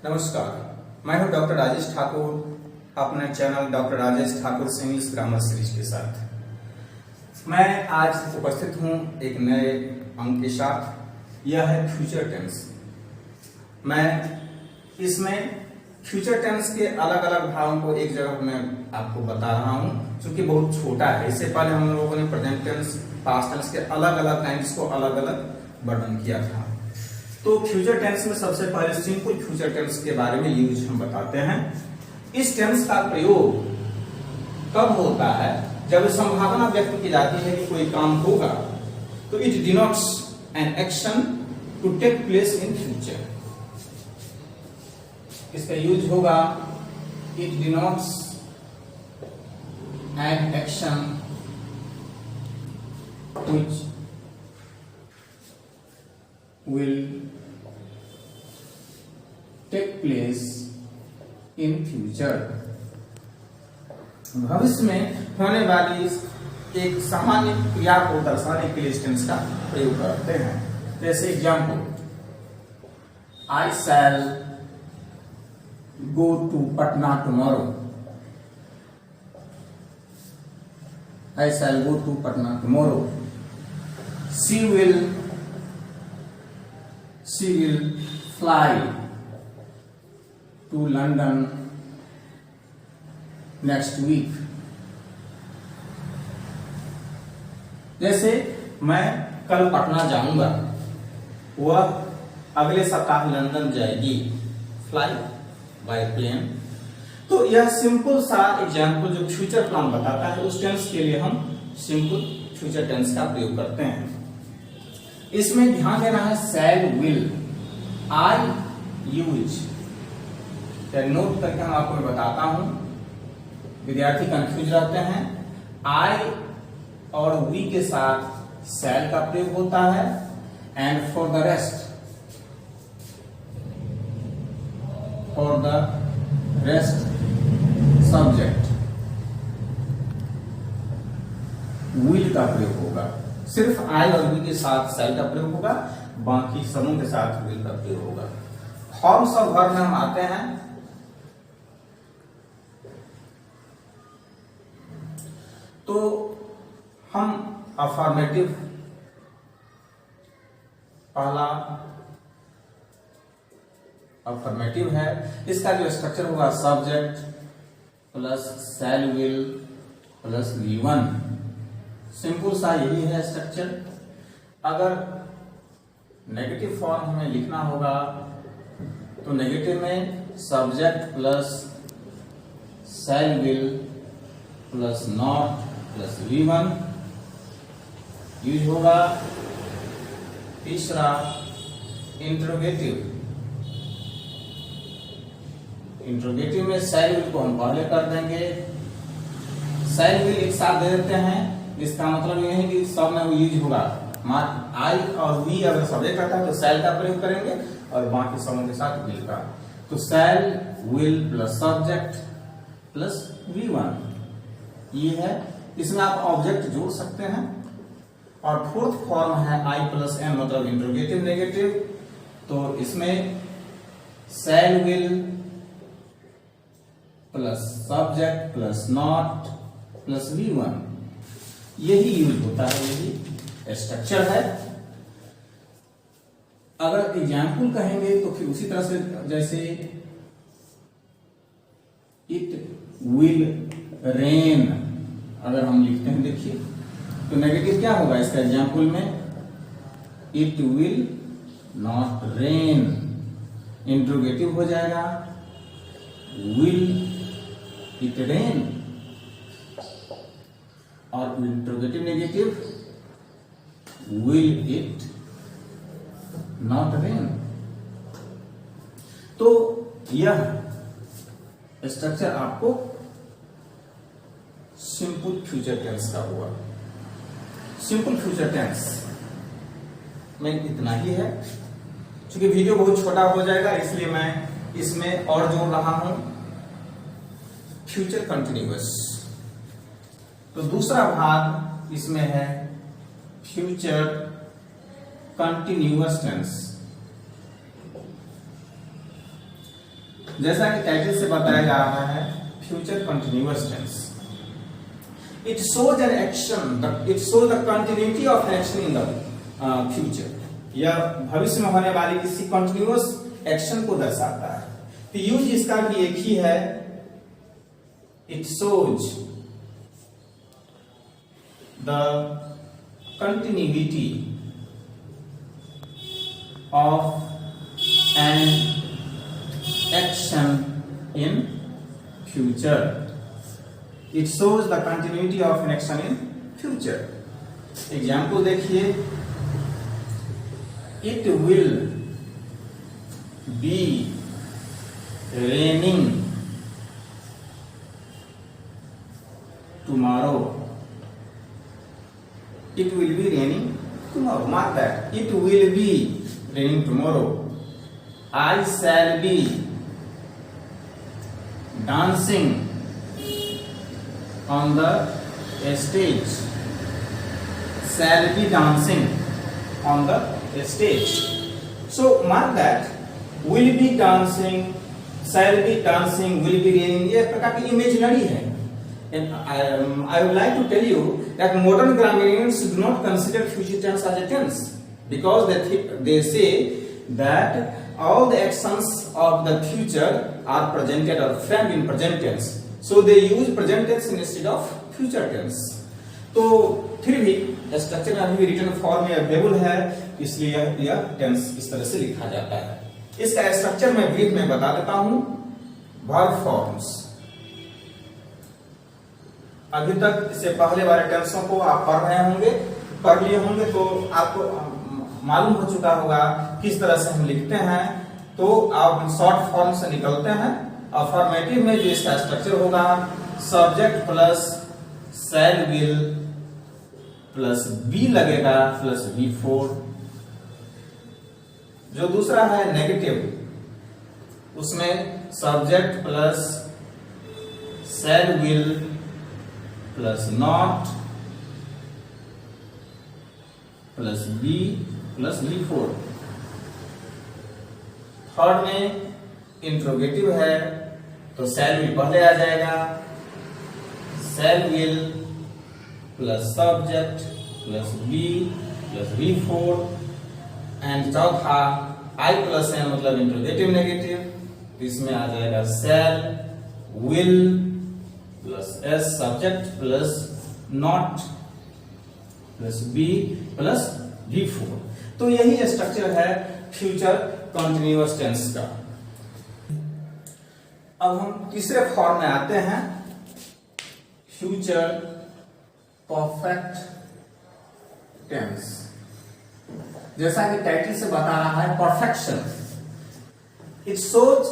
नमस्कार, मैं हूं डॉक्टर राजेश ठाकुर, अपने channel doctor Rajesh Thakur English grammar series के साथ। मैं आज उपस्थित हूं एक नए अंक के साथ। यह है फ्यूचर टेंस। मैं इसमें फ्यूचर टेंस के अलग अलग भागों को एक जगह मैं आपको बता रहा हूं, क्योंकि बहुत छोटा है। इससे पहले हम लोगों ने प्रेजेंट टेंस, पास्ट टेंस के अलग अलग टेंस को अलग अलग वर्णन किया था। तो फ्यूचर टेंस में सबसे पहले सिंपल फ्यूचर टेंस के बारे में यूज हम बताते हैं। इस टेंस का प्रयोग कब होता है? जब संभावना व्यक्त की जाती है कि कोई काम होगा, तो it denotes an action to take place in future. इसका यूज होगा it denotes an action which will take place in future। भविष्य में होने वाली एक सामान्य क्रिया को दर्शाने के लिए इस टेंस का प्रयोग करते हैं। जैसे example, I shall go to Patna tomorrow. I shall go to Patna tomorrow. She will fly to London next week। जैसे मैं कल पटना जाऊंगा, वह अगले सप्ताह लंदन जाएगी, फ्लाई बाय प्लेन। तो यह सिंपल सा एग्जाम्पल जो फ्यूचर प्लान बताता है, उस टेंस के लिए हम सिंपल फ्यूचर टेंस का प्रयोग करते हैं। इसमें ध्यान देना है शैल विल आई यूज। नोट करके मैं आपको बताता हूं, विद्यार्थी कंफ्यूज रहते हैं। आई और वी के साथ शैल का प्रयोग होता है, and for the rest subject will का प्रयोग होगा। सिर्फ आई और वी के साथ शैल का प्रयोग होगा, बाकी समूह के साथ विल का प्रयोग होगा। फॉर्म्स ऑफ वर्ब में हम आते हैं। तो हम अफर्मेटिव, पहला अफर्मेटिव है। इसका जो स्ट्रक्चर होगा subject plus shall will plus V1। Simple सा यही है स्ट्रक्चर। अगर नेगेटिव फॉर्म हमें लिखना होगा, तो नेगेटिव में subject plus shall will plus not plus V1 use होगा। तीसरा इंट्रोगेटिव। इंट्रोगेटिव में शैल विल को हम पहले कर देंगे, शैल विल एक साथ दे देते हैं। इसका मतलब यह है कि सब में यूज होगा। आई और वी अगर सब्जेक्ट आता है तो शैल का प्रयोग करेंगे, और बाकी सबों के साथ विल का। तो shall will plus subject plus V1 ये है। इसमें आप ऑब्जेक्ट जोड़ सकते हैं। और फोर्थ फॉर्म है आई प्लस एन, मतलब इंट्रोगेटिव नेगेटिव। तो इसमें शैल will plus subject plus not plus V1 यही यूज होता है, यही स्ट्रक्चर है। अगर एग्जाम्पल कहेंगे तो फिर उसी तरह से, जैसे इट विल रेन अगर हम लिखते हैं, देखिए तो नेगेटिव क्या होगा इसका एग्जाम्पल में? It will not rain. Interrogative हो जाएगा विल इट रेन, और interrogative negative will it not rain. तो यह स्ट्रक्चर आपको सिंपल फ्यूचर टेंस का हुआ। सिंपल फ्यूचर टेंस में इतना ही है। क्योंकि वीडियो बहुत छोटा हो जाएगा, इसलिए मैं इसमें और जोड़ रहा हूं फ्यूचर कंटिन्यूअस। तो दूसरा भाग इसमें है फ्यूचर कंटिन्यूअस टेंस। जैसा कि टाइटल से बताया जा रहा है, future continuous tense. It shows an action, it shows the continuity of an action in the future. यह भविष्य में होने वाली किसी कंटिन्यूअस एक्शन को दर्शाता है। तो यूज इसका भी एक ही है, it shows the continuity of an action in future. It shows the continuity of an action in future. Example देखिए, it will be raining tomorrow. It will be raining tomorrow. Mark that. It will be raining tomorrow. I shall be dancing on the stage. Shall be dancing on the stage. So mark that. Will be dancing, shall be dancing, will be raining, ये प्रकार की imaginary है. And I would like to tell you that modern grammarians do not consider future tense as a tense, because they say that all the actions of the future are presented or framed in present tense. So they use present tense instead of future tense. तो फिर भी structure अभी भी written form में available है, इसलिए यह tense इस तरह से लिखा जाता है। इसका स्ट्रक्चर मैं ब्रीफ में बता देता हूं। वर्ब फॉर्म्स, अभी तक इससे पहले वाले टेंसों को आप पढ़ लिए होंगे, तो आपको मालूम हो चुका होगा किस तरह से हम लिखते हैं। तो आप शॉर्ट फॉर्म से निकलते हैं। अफर्मेटिव में जो इसका स्ट्रक्चर होगा, subject plus shall will plus be लगेगा प्लस V4। जो दूसरा है नेगेटिव, उसमें subject plus shall will plus not plus be plus V4। Third में इंट्रोगेटिव है, तो शैल विल पहले आ जाएगा, shall will plus subject plus be plus V4। And चौथा आई प्लस एन मतलब इंट्रोगेटिव नेगेटिव, तो इसमें आ जाएगा shall will plus S subject plus not plus be plus V4। तो यही स्ट्रक्चर है फ्यूचर कंटिन्यूअस टेंस का। अब हम तीसरे फॉर्म में आते हैं, फ्यूचर परफेक्ट टेंस। जैसा कि टाइटल से बता रहा है, perfection. It shows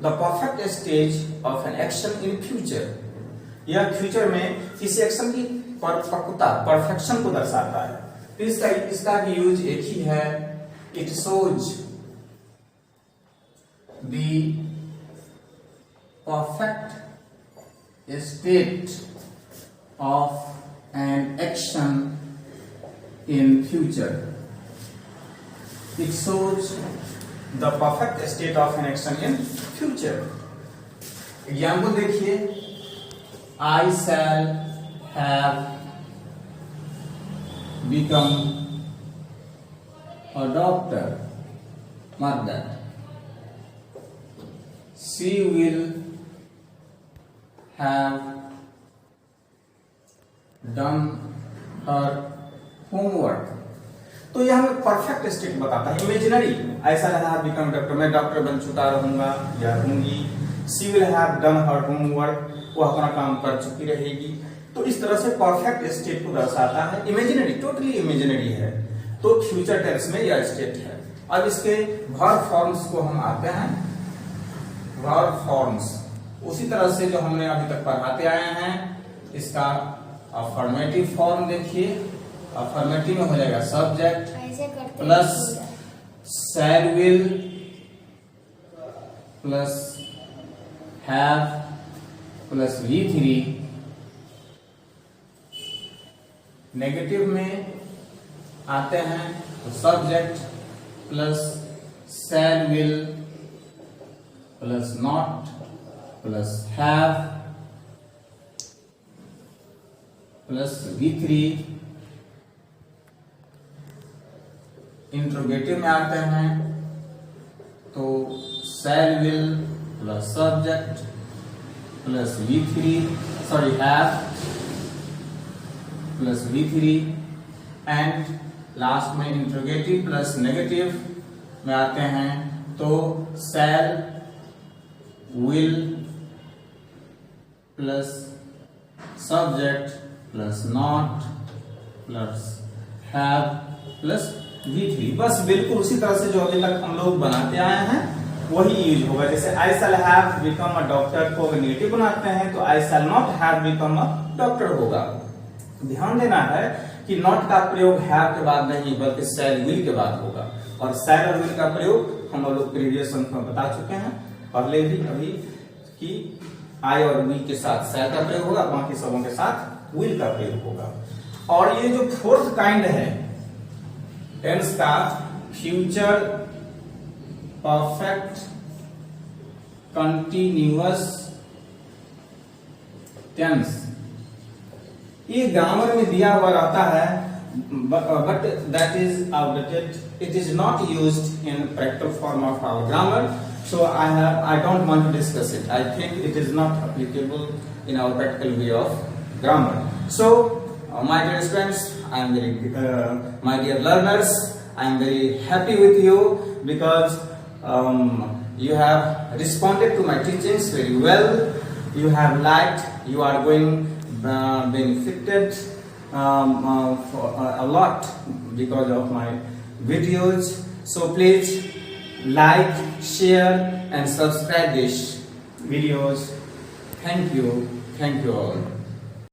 the perfect stage of an action in future. यह फ्यूचर में किसी एक्शन की परिपक्वता, परफेक्शन को दर्शाता है। तो इसका भी यूज एक ही है, it shows the perfect state of an action in future. It shows the perfect state of an action in future. Example देखिए, I shall have become a doctor. Mark that. She will have done her homework. तो यह हमें perfect state बताता है, imaginary. ऐसा have become doctor, मैं doctor बन चुका रहूंगा या रहूंगी। She will have done her homework, वो अपना काम कर चुकी रहेगी। तो इस तरह से परफेक्ट स्टेट को दर्शाता है, इमेजिनरी, टोटली इमेजिनरी है। तो फ्यूचर टेंस में यह स्टेट है। अब इसके वर्ब फॉर्म्स को हम आते हैं। वर्ब फॉर्म्स उसी तरह से जो हमने अभी तक पढ़ाते आए हैं। इसका अफर्मेटिव फॉर्म देखिए, अफर्मेटिव में हो जाएगा subject plus shall will plus have plus V3। Negative में आते हैं तो subject plus shall will plus not plus have plus V3 interrogative में आते हैं तो shall will plus subject plus V3 have plus V3 and last में interrogative plus negative में आते हैं तो shall will plus subject plus not plus have plus V3। बस बिल्कुल उसी तरह से जो अभी तक हम लोग बनाते आए हैं वही यूज होगा। जैसे I shall have become a doctor को अगर नेगेटिव बनाते हैं तो I shall not have become a doctor होगा। ध्यान देना है कि नॉट का प्रयोग हैव के बाद नहीं बल्कि शैल विल के बाद होगा। और शैल और विल का प्रयोग हम लोग प्रीवियस अंक में बता चुके हैं पहले भी अभी कि आई और विल के साथ शैल का प्रयोग होगा, बाकी सबों के साथ विल का प्रयोग होगा। और ये जो फोर्थ काइंड है टेंस का फ्यूचर परफेक्ट कंटिन्यूअस टेंस, ये ग्रामर में दिया हुआ रहता है but that is outdated. It is not used in practical form of our grammar, so I don't want to discuss it. I think it is not applicable in our practical way of grammar. So my dear students, I am very my dear learners, I am very happy with you because you have responded to my teachings very well. You have liked, you are going benefited for a lot because of my videos. So please like, share and subscribe these videos. Thank you all.